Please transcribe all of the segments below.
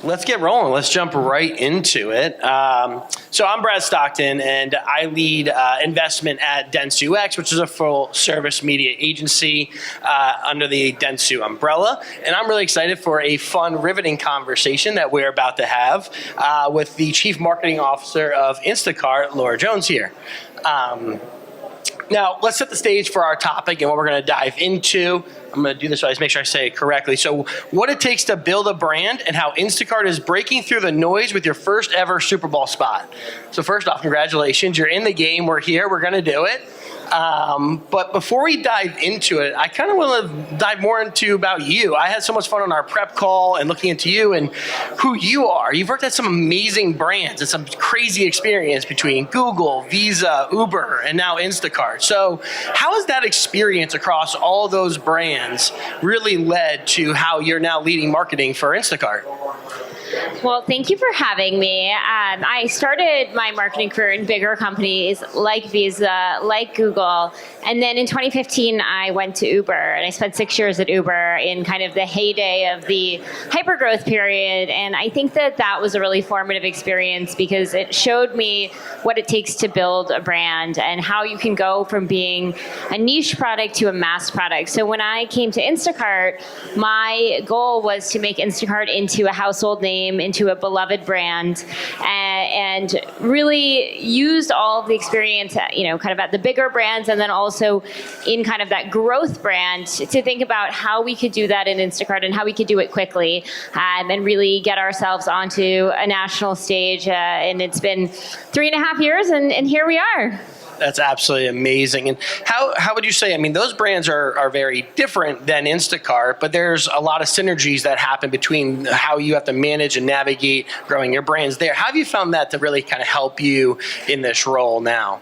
Let's get rolling. Let's jump right into it. So I'm Brad Stockton, and I lead investment at dentsu, which is a full-service media agency under the dentsu umbrella. And I'm really excited for a fun, riveting conversation that we're about to have with the Chief Marketing Officer of Instacart, Laura Jones here. Now, let's set the stage for our topic and what we're going to dive into. I'm going to do this so I just make sure I say it correctly. So what it takes to build a brand and how Instacart is breaking through the noise with your first ever Super Bowl spot. So first off, congratulations. You're in the game. We're here. We're going to do it. But before we dive into it, I kind of want to dive more into about you. I had so much fun on our prep call and looking into you and who you are. You've worked at some amazing brands and some crazy experience between Google, Visa, Uber, and now Instacart. So how has that experience across all those brands really led to how you're now leading marketing for Instacart? Well, thank you for having me. I started my marketing career in bigger companies like Visa, like Google, and then in 2015 I went to Uber, and I spent 6 years at Uber in kind of the heyday of the hypergrowth period, and I think that was a really formative experience because it showed me what it takes to build a brand and how you can go from being a niche product to a mass product. So when I came to Instacart, my goal was to make Instacart into a household name, into a beloved brand, and really used all of the experience, kind of at the bigger brands and then also in kind of that growth brand to think about how we could do that in Instacart and how we could do it quickly and really get ourselves onto a national stage. And it's been 3.5 years and here we are. That's absolutely amazing. And how would you say, those brands are very different than Instacart, but there's a lot of synergies that happen between how you have to manage and navigate growing your brands there. How have you found that to really kind of help you in this role now?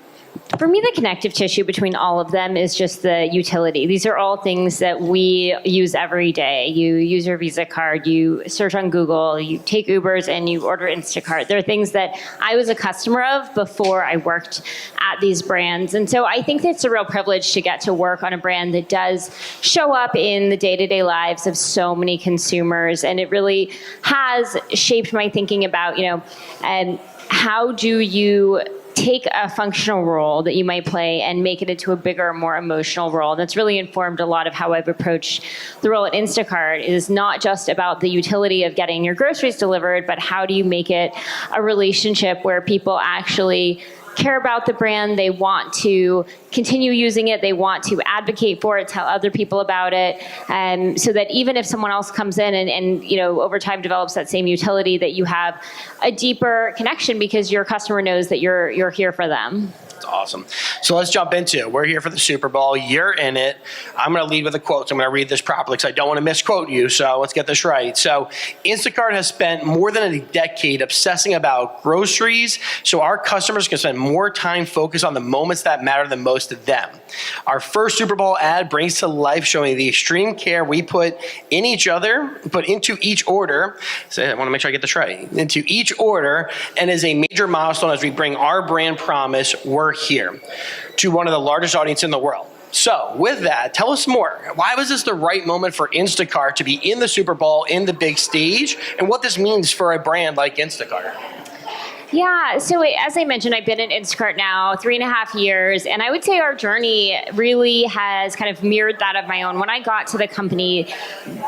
For me, the connective tissue between all of them is just the utility. These are all things that we use every day. You use your Visa card, you search on Google, you take Ubers, and you order Instacart. They're things that I was a customer of before I worked at these brands. And so I think it's a real privilege to get to work on a brand that does show up in the day-to-day lives of so many consumers. And it really has shaped my thinking about, how do you take a functional role that you might play and make it into a bigger, more emotional role. And that's really informed a lot of how I've approached the role at Instacart. It is not just about the utility of getting your groceries delivered, but how do you make it a relationship where people actually care about the brand, they want to continue using it, they want to advocate for it, tell other people about it, so that even if someone else comes in and over time develops that same utility, that you have a deeper connection because your customer knows that you're here for them. That's awesome. So let's jump into it. We're here for the Super Bowl. You're in it. I'm going to lead with a quote. So I'm going to read this properly because I don't want to misquote you. So let's get this right. So Instacart has spent more than a decade obsessing about groceries so our customers can spend more time focused on the moments that matter the most to them. Our first Super Bowl ad brings to life showing the extreme care we put into each order. So I want to make sure I get this right. Into each order, and is a major milestone as we bring our brand promise, we're here, to one of the largest audiences in the world. So with that, tell us more. Why was this the right moment for Instacart to be in the Super Bowl, in the big stage, and what this means for a brand like Instacart? Yeah, so as I mentioned, I've been at Instacart now 3.5 years, and I would say our journey really has kind of mirrored that of my own. When I got to the company,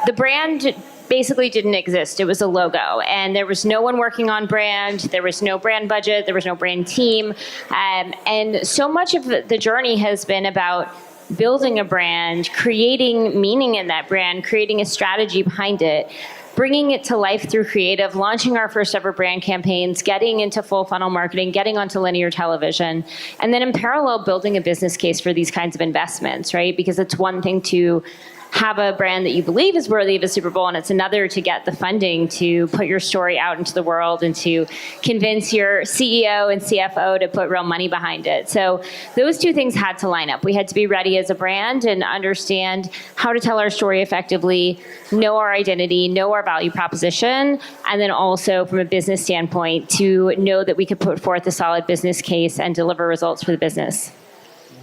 the brand basically didn't exist. It was a logo, and there was no one working on brand. There was no brand budget. There was no brand team. And so much of the journey has been about building a brand, creating meaning in that brand, creating a strategy behind it, bringing it to life through creative, launching our first ever brand campaigns, getting into full funnel marketing, getting onto linear television, and then in parallel, building a business case for these kinds of investments, right? Because it's one thing to have a brand that you believe is worthy of a Super Bowl, and it's another to get the funding to put your story out into the world and to convince your CEO and CFO to put real money behind it. So those two things had to line up. We had to be ready as a brand and understand how to tell our story effectively, know our identity, know our value proposition, and then also from a business standpoint to know that we could put forth a solid business case and deliver results for the business.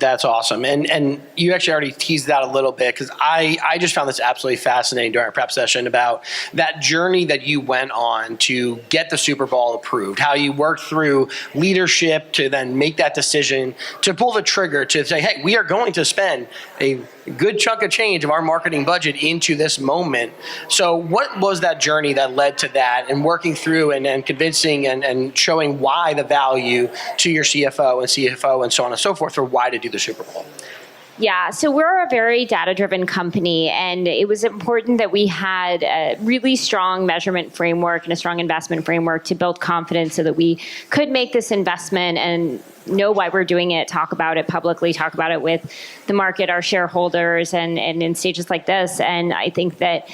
That's awesome. And you actually already teased that a little bit, because I just found this absolutely fascinating during our prep session about that journey that you went on to get the Super Bowl approved, how you worked through leadership to then make that decision, to pull the trigger to say, hey, we are going to spend a good chunk of change of our marketing budget into this moment. So what was that journey that led to that, and working through and convincing and showing why the value to your CFO and so on and so forth for why to do the Super Bowl? Yeah, so we're a very data-driven company, and it was important that we had a really strong measurement framework and a strong investment framework to build confidence so that we could make this investment and know why we're doing it, talk about it publicly, talk about it with the market, our shareholders, and in stages like this. And I think that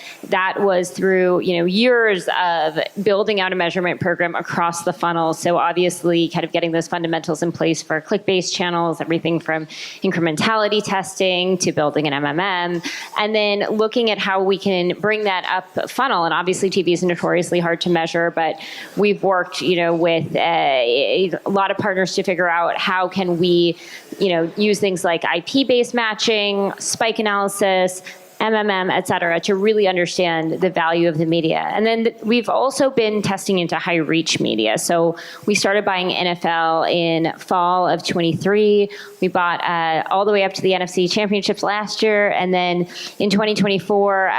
was through years of building out a measurement program across the funnel. So obviously kind of getting those fundamentals in place for click-based channels, everything from incrementality testing to building an MMM, and then looking at how we can bring that up funnel. And obviously TV is notoriously hard to measure, but we've worked with a lot of partners to figure out how can we use things like IP-based matching, spike analysis, MMM, et cetera, to really understand the value of the media. And then we've also been testing into high reach media. So we started buying NFL in fall of 23. We bought all the way up to the NFC Championships last year. And then in 2024,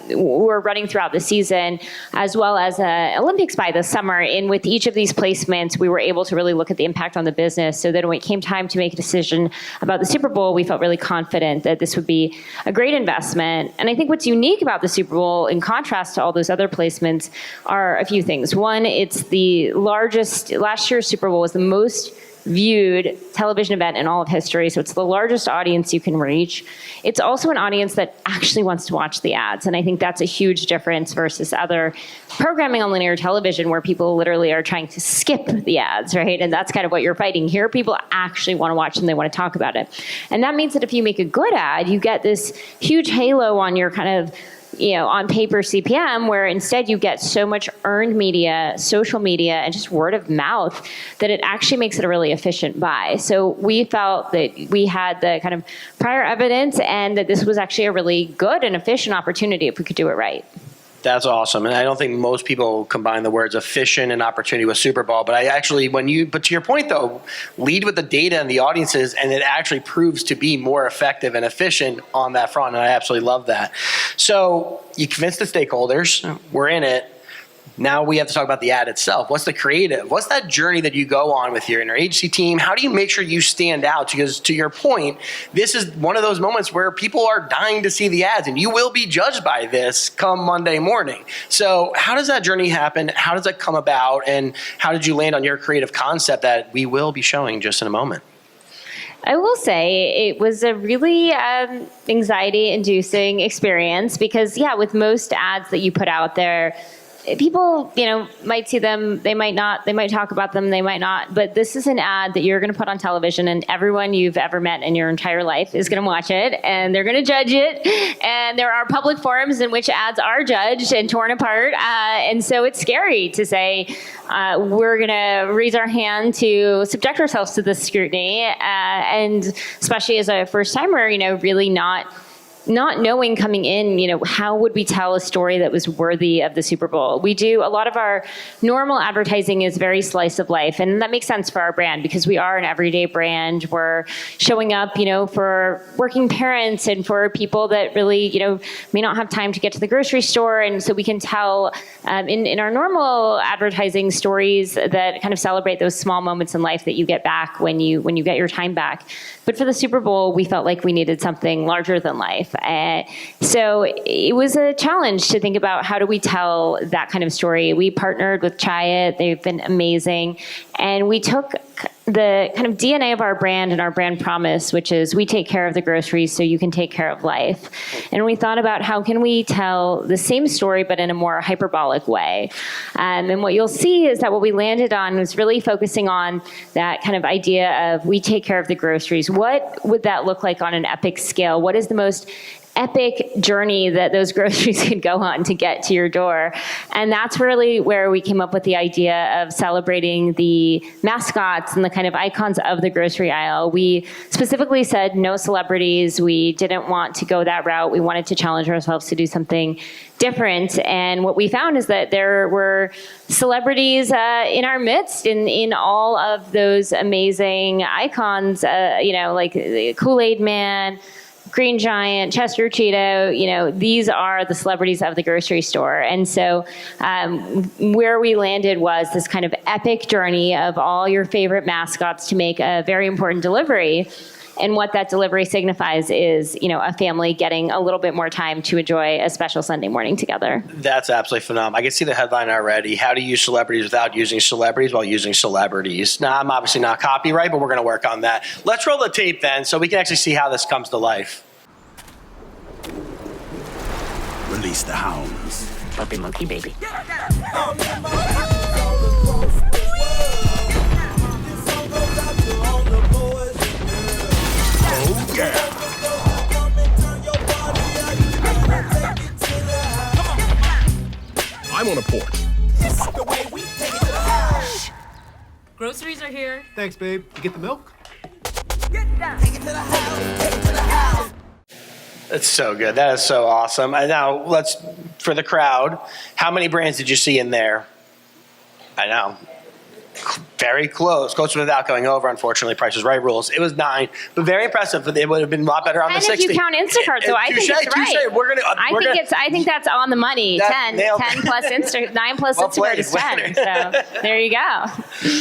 we're running throughout the season, as well as Olympics by the summer. And with each of these placements, we were able to really look at the impact on the business. So that when it came time to make a decision about the Super Bowl, we felt really confident that this would be a great investment. And I think what's unique about the Super Bowl, in contrast to all those other placements, are a few things. One, it's the largest, last year's Super Bowl was the most viewed television event in all of history, so it's the largest audience you can reach. It's also an audience that actually wants to watch the ads, and I think that's a huge difference versus other programming on linear television where people literally are trying to skip the ads, right? And that's kind of what you're fighting. Here, people actually want to watch them, they want to talk about it. And that means that if you make a good ad, you get this huge halo on your kind of on paper CPM, where instead you get so much earned media, social media, and just word of mouth that it actually makes it a really efficient buy. So we felt that we had the kind of prior evidence and that this was actually a really good and efficient opportunity if we could do it right. That's awesome. And I don't think most people combine the words efficient and opportunity with Super Bowl. But but to your point though, lead with the data and the audiences, and it actually proves to be more effective and efficient on that front. And I absolutely love that. So you convinced the stakeholders, we're in it. Now we have to talk about the ad itself. What's the creative? What's that journey that you go on with your interagency team? How do you make sure you stand out? Because to your point, this is one of those moments where people are dying to see the ads, and you will be judged by this come Monday morning. So how does that journey happen? How does that come about? And how did you land on your creative concept that we will be showing just in a moment? I will say it was a really anxiety-inducing experience because, with most ads that you put out there, people, might see them, they might not, they might talk about them, they might not, but this is an ad that you're going to put on television and everyone you've ever met in your entire life is going to watch it and they're going to judge it. And there are public forums in which ads are judged and torn apart. And so it's scary to say, we're going to raise our hand to subject ourselves to this scrutiny. And especially as a first timer, really not knowing coming in, how would we tell a story that was worthy of the Super Bowl? We do, a lot of our normal advertising is very slice of life, and that makes sense for our brand because we are an everyday brand. We're showing up, for working parents and for people that really, may not have time to get to the grocery store, and so we can tell in our normal advertising stories that kind of celebrate those small moments in life that you get back when you get your time back. But for the Super Bowl, we felt like we needed something larger than life. So it was a challenge to think about how do we tell that kind of story. We partnered with Chiat. They've been amazing. And we took the kind of DNA of our brand and our brand promise, which is we take care of the groceries so you can take care of life. And we thought about how can we tell the same story but in a more hyperbolic way. And what you'll see is that what we landed on was really focusing on that kind of idea of we take care of the groceries. What would that look like on an epic scale? What is the most epic journey that those groceries could go on to get to your door. And that's really where we came up with the idea of celebrating the mascots and the kind of icons of the grocery aisle. We specifically said no celebrities. We didn't want to go that route. We wanted to challenge ourselves to do something different. And what we found is that there were celebrities in our midst in all of those amazing icons, like the Kool-Aid Man, Green Giant, Chester Cheeto, these are the celebrities of the grocery store. And so where we landed was this kind of epic journey of all your favorite mascots to make a very important delivery. And what that delivery signifies is, a family getting a little bit more time to enjoy a special Sunday morning together. That's absolutely phenomenal. I can see the headline already. How to use celebrities without using celebrities while using celebrities. Now, I'm obviously not copyright, but we're going to work on that. Let's roll the tape then so we can actually see how this comes to life. Release the hounds. Puppy monkey baby. Oh, yeah. I'm on a porch. Groceries are here. Thanks, babe. You get the milk? That's so good. That is so awesome. And now for the crowd, how many brands did you see in there? I know. Very close without going over, unfortunately, Price is Right rules. It was 9, but very impressive. It would have been a lot better on the And 60. if you count Instacart, so I think it's right. I think that's on the money. 10 plus Instacart, 9 plus Well Instacart is 10. So there you go.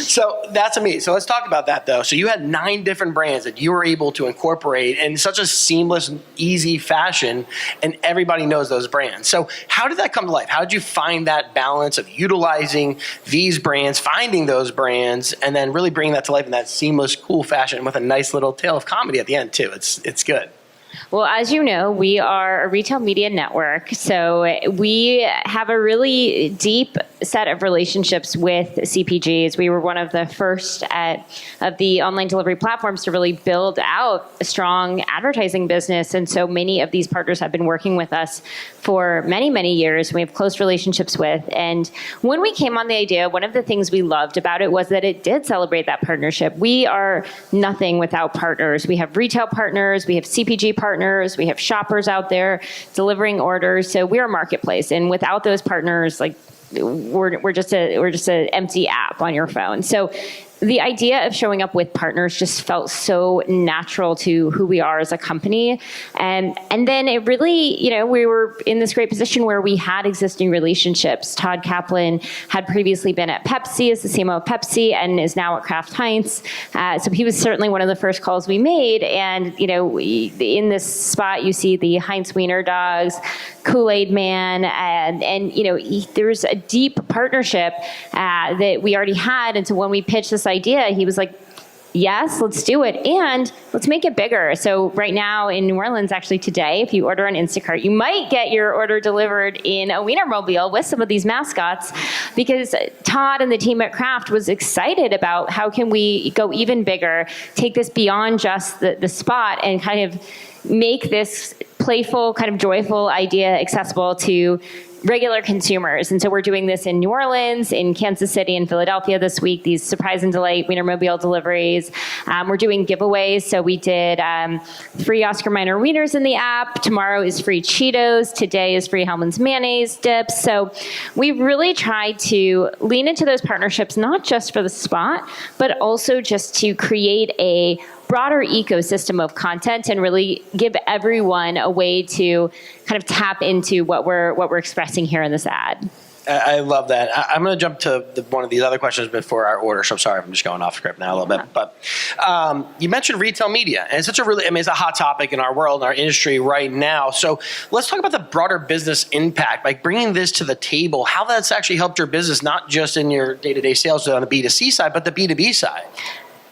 So that's amazing. So let's talk about that, though. So you had 9 different brands that you were able to incorporate in such a seamless, easy fashion, and everybody knows those brands. So how did that come to life? How did you find that balance of utilizing these brands, finding those brands, and then really bringing that to life in that seamless, cool fashion with a nice little tale of comedy at the end, too? It's good. Well, as you know, we are a retail media network, so we have a really deep set of relationships with CPGs. We were one of the first of the online delivery platforms to really build out a strong advertising business, and so many of these partners have been working with us for many, many years. We have close relationships with, and when we came on the idea, one of the things we loved about it was that it did celebrate that partnership. We are nothing without partners. We have retail partners, we have CPG partners, we have shoppers out there delivering orders. So we're a marketplace, and without those partners, we're just an empty app on your phone. So the idea of showing up with partners just felt so natural to who we are as a company. And then it really, we were in this great position where we had existing relationships. Todd Kaplan had previously been at Pepsi as the CMO of Pepsi and is now at Kraft Heinz. So he was certainly one of the first calls we made. And, in this spot, you see the Heinz Wiener Dogs, Kool-Aid Man, and there's a deep partnership that we already had. And so when we pitched this idea, he was like, yes, let's do it, and let's make it bigger. So right now in New Orleans, actually today, if you order on Instacart, you might get your order delivered in a Wienermobile with some of these mascots, because Todd and the team at Kraft was excited about how can we go even bigger, take this beyond just the spot, and kind of make this playful, kind of joyful idea accessible to regular consumers. And so we're doing this in New Orleans, in Kansas City, and Philadelphia this week, these surprise and delight Wienermobile deliveries. We're doing giveaways. So we did free Oscar Mayer wieners in the app. Tomorrow is free Cheetos. Today is free Hellmann's mayonnaise dips. So we've really tried to lean into those partnerships, not just for the spot, but also just to create a broader ecosystem of content and really give everyone a way to kind of tap into what we're expressing here in this ad. I love that. I'm going to jump to one of these other questions before our order. So I'm sorry if I'm just going off script now a little bit. But you mentioned retail media, and it's such it's a hot topic in our world, in our industry right now. So let's talk about the broader business impact, like bringing this to the table, how that's actually helped your business, not just in your day-to-day sales on the B2C side, but the B2B side.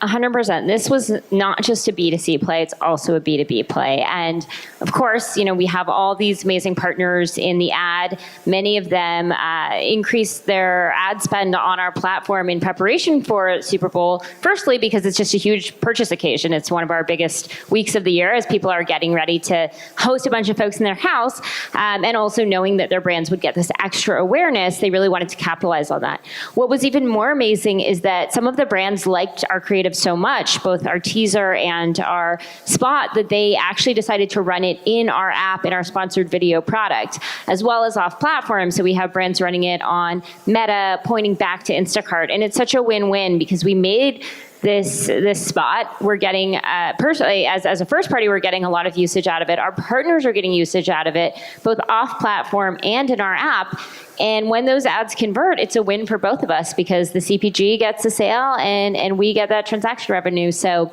100%. This was not just a B2C play, it's also a B2B play. And of course, we have all these amazing partners in the ad. Many of them increased their ad spend on our platform in preparation for Super Bowl. Firstly, because it's just a huge purchase occasion. It's one of our biggest weeks of the year as people are getting ready to host a bunch of folks in their house. And also knowing that their brands would get this extra awareness, they really wanted to capitalize on that. What was even more amazing is that some of the brands liked our creative so much, both our teaser and our spot, that they actually decided to run it in our app, in our sponsored video product, as well as off platform. So we have brands running it on Meta, pointing back to Instacart. And it's such a win-win because we made this spot. We're getting, personally, as a first party, we're getting a lot of usage out of it. Our partners are getting usage out of it, both off platform and in our app. And when those ads convert, it's a win for both of us because the CPG gets a sale and we get that transaction revenue. So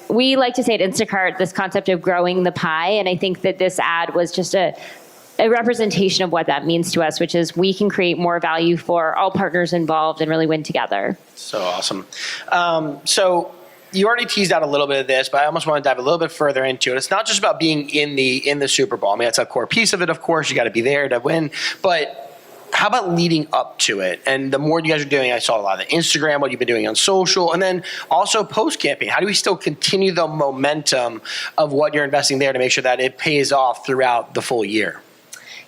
we like to say at Instacart, this concept of growing the pie. And I think that this ad was just a representation of what that means to us, which is we can create more value for all partners involved and really win together. So awesome. So you already teased out a little bit of this, but I almost want to dive a little bit further into it. It's not just about being in the Super Bowl. I mean, that's a core piece of it, of course. You got to be there to win. But how about leading up to it? And the more you guys are doing, I saw a lot of the Instagram, what you've been doing on social, and then also post-campaign. How do we still continue the momentum of what you're investing there to make sure that it pays off throughout the full year?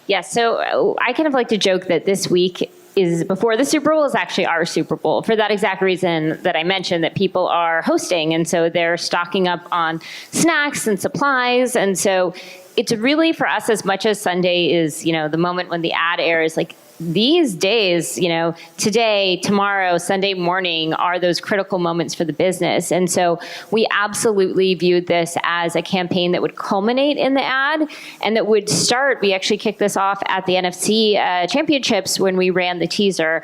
Yeah, so I kind of like to joke that this week is before the Super Bowl is actually our Super Bowl for that exact reason that I mentioned, that people are hosting. And so they're stocking up on snacks and supplies. And so it's really for us as much as Sunday is, the moment when the ad airs, like these days, today, tomorrow, Sunday morning are those critical moments for the business. And so we absolutely viewed this as a campaign that would culminate in the ad and that would start. We actually kicked this off at the NFC Championships when we ran the teaser,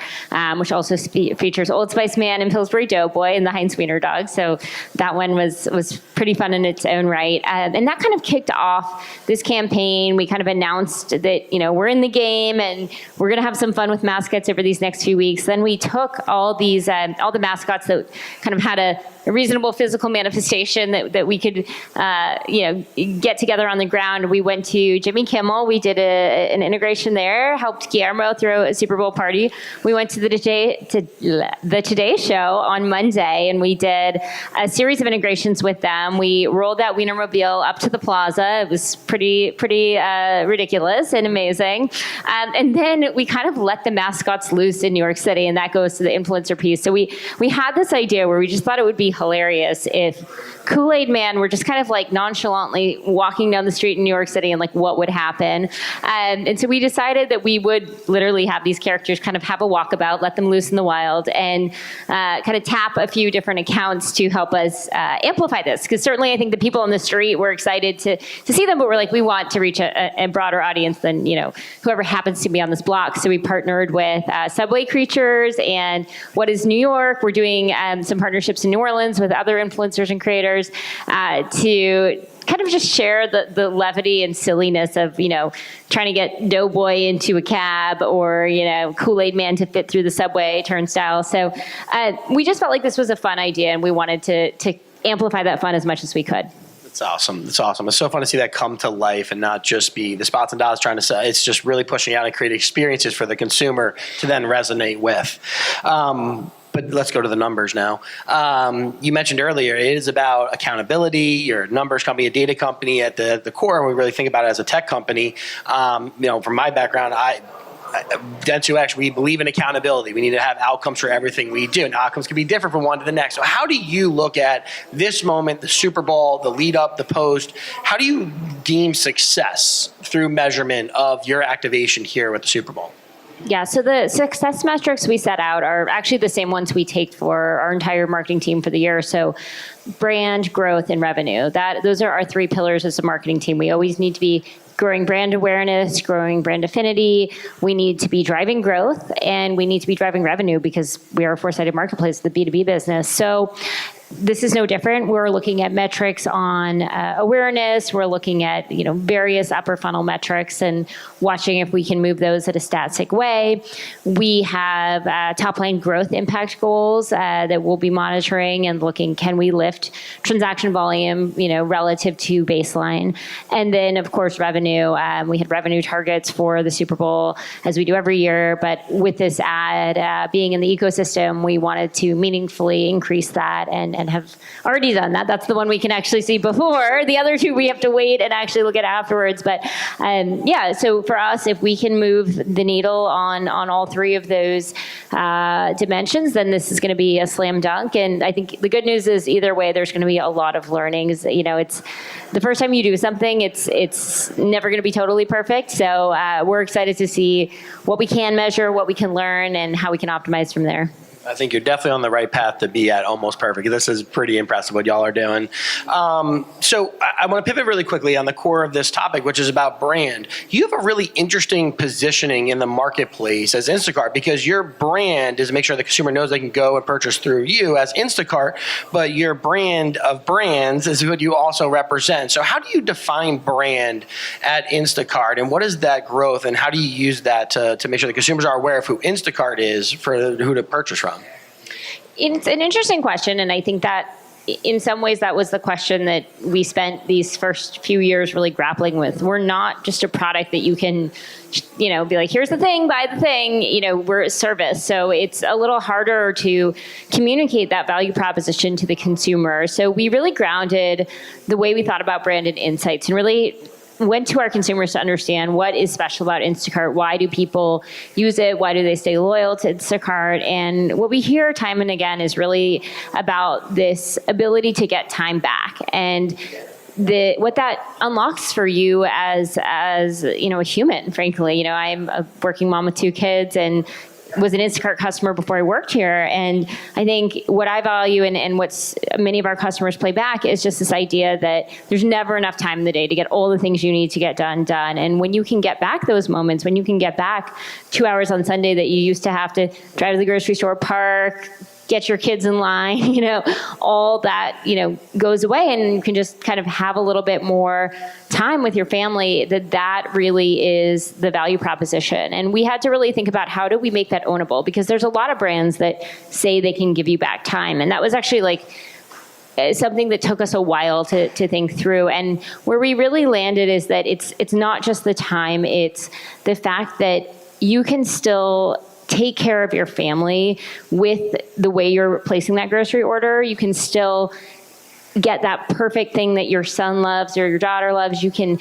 which also features Old Spice Man and Pillsbury Doughboy and the Heinz Wiener Dog. So that one was pretty fun in its own right. And that kind of kicked off this campaign. We kind of announced that, we're in the game and we're going to have some fun with mascots over these next few weeks. Then we took all the mascots that kind of had a reasonable physical manifestation that we could, get together on the ground. We went to Jimmy Kimmel. We did an integration there, helped Guillermo throw a Super Bowl party. We went to the Today Show on Monday, and we did a series of integrations with them. We rolled that Wienermobile up to the plaza. It was pretty ridiculous and amazing. And then we kind of let the mascots loose in New York City, and that goes to the influencer piece. So we had this idea where we just thought it would be hilarious if Kool-Aid Man were just kind of like nonchalantly walking down the street in New York City and like what would happen. And so we decided that we would literally have these characters kind of have a walkabout, let them loose in the wild, and kind of tap a few different accounts to help us amplify this. Because certainly I think the people on the street were excited to see them, but we're like, we want to reach a broader audience than, whoever happens to be on this block. So we partnered with Subway Creatures and What is New York. We're doing some partnerships in New Orleans with other influencers and creators to kind of just share the levity and silliness of, trying to get Doughboy into a cab or, Kool-Aid Man to fit through the subway turnstile. So we just felt like this was a fun idea and we wanted to amplify that fun as much as we could. It's awesome. It's awesome. It's so fun to see that come to life and not just be the spots and dots trying to sell. It's just really pushing out and create experiences for the consumer to then resonate with. But let's go to the numbers now. You mentioned earlier, it is about accountability. You're a numbers company, a data company at the core, and we really think about it as a tech company. From my background, dentsu X, we believe in accountability. We need to have outcomes for everything we do. And outcomes can be different from one to the next. So how do you look at this moment, the Super Bowl, the lead up, the post? How do you deem success through measurement of your activation here with the Super Bowl? Yeah, so the success metrics we set out are actually the same ones we take for our entire marketing team for the year. So brand, growth, and revenue. Those are our three pillars as a marketing team. We always need to be growing brand awareness, growing brand affinity. We need to be driving growth, and we need to be driving revenue because we are a four-sided marketplace, the B2B business. So this is no different. We're looking at metrics on awareness. We're looking at various upper funnel metrics and watching if we can move those at a static way. We have top line growth impact goals that we'll be monitoring and looking, can we lift transaction volume, relative to baseline? And then of course revenue. We had revenue targets for the Super Bowl as we do every year, but with this ad being in the ecosystem, we wanted to meaningfully increase that and have already done that. That's the one we can actually see before. The other two we have to wait and actually look at afterwards. But so for us, if we can move the needle on all three of those dimensions, then this is going to be a slam dunk. And I think the good news is either way, there's going to be a lot of learnings. It's the first time you do something, it's never going to be totally perfect. So we're excited to see what we can measure, what we can learn, and how we can optimize from there. I think you're definitely on the right path to be at almost perfect. This is pretty impressive what y'all are doing. So I want to pivot really quickly on the core of this topic, which is about brand. You have a really interesting positioning in the marketplace as Instacart because your brand is to make sure the consumer knows they can go and purchase through you as Instacart, but your brand of brands is what you also represent. So how do you define brand at Instacart, and what is that growth, and how do you use that to make sure the consumers are aware of who Instacart is for who to purchase from? It's an interesting question, and I think that in some ways that was the question that we spent these first few years really grappling with. We're not just a product that you can, be like, here's the thing, buy the thing. We're a service. So it's a little harder to communicate that value proposition to the consumer. So we really grounded the way we thought about brand in insights and really went to our consumers to understand what is special about Instacart. Why do people use it? Why do they stay loyal to Instacart? And what we hear time and again is really about this ability to get time back and what that unlocks for you as a human, frankly. I'm a working mom with 2 kids and was an Instacart customer before I worked here. And I think what I value and what's many of our customers play back is just this idea that there's never enough time in the day to get all the things you need to get done. And when you can get back those moments, when you can get back 2 hours on Sunday that you used to have to drive to the grocery store, park, get your kids in line, all that, goes away, and you can just kind of have a little bit more time with your family, that really is the value proposition. And we had to really think about how do we make that ownable, because there's a lot of brands that say they can give you back time. And that was actually something that took us a while to think through. And where we really landed is that it's not just the time, it's the fact that you can still take care of your family with the way you're placing that grocery order. You can still get that perfect thing that your son loves or your daughter loves. You can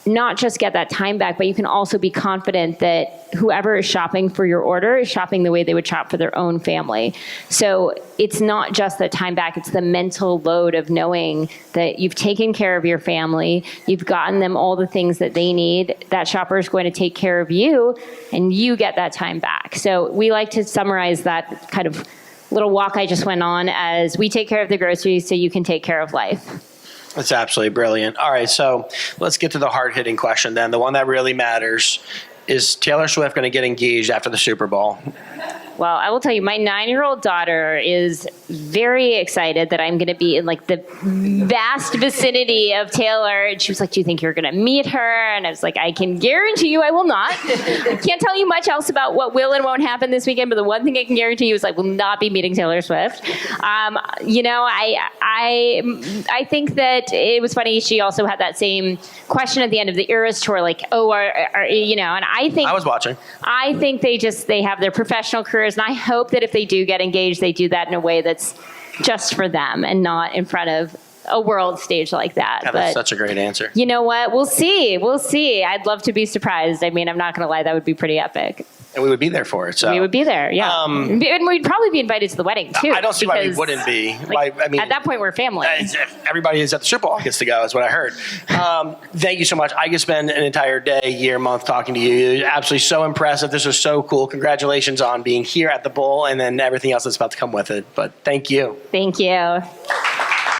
not just get that time back, but you can also be confident that whoever is shopping for your order is shopping the way they would shop for their own family. So it's not just the time back, it's the mental load of knowing that you've taken care of your family, you've gotten them all the things that they need, that shopper is going to take care of you, and you get that time back. So we like to summarize that kind of little walk I just went on as we take care of the groceries so you can take care of life. That's absolutely brilliant. All right, so let's get to the hard-hitting question then. The one that really matters. Is Taylor Swift going to get engaged after the Super Bowl? Well, I will tell you, my 9-year-old daughter is very excited that I'm going to be in the vast vicinity of Taylor. And she was like, do you think you're going to meet her? And I was like, I can guarantee you I will not. I can't tell you much else about what will and won't happen this weekend, but the one thing I can guarantee you is I will not be meeting Taylor Swift. I think that it was funny. She also had that same question at the end of the Eras tour, and I think I was watching. I think they have their professional careers, and I hope that if they do get engaged, they do that in a way that's just for them and not in front of a world stage like that. Yeah, that's such a great answer. You know what? We'll see. I'd love to be surprised. I mean, I'm not going to lie, that would be pretty epic. And we would be there for it. So we would be there, yeah. And we'd probably be invited to the wedding too. I don't see why we wouldn't be. At that point, we're family. Everybody is at the Super Bowl gets to go, is what I heard. Thank you so much. I could spend an entire day, year, month talking to you. You're absolutely so impressive. This was so cool. Congratulations on being here at the Bowl and then everything else that's about to come with it. But thank you. Thank you.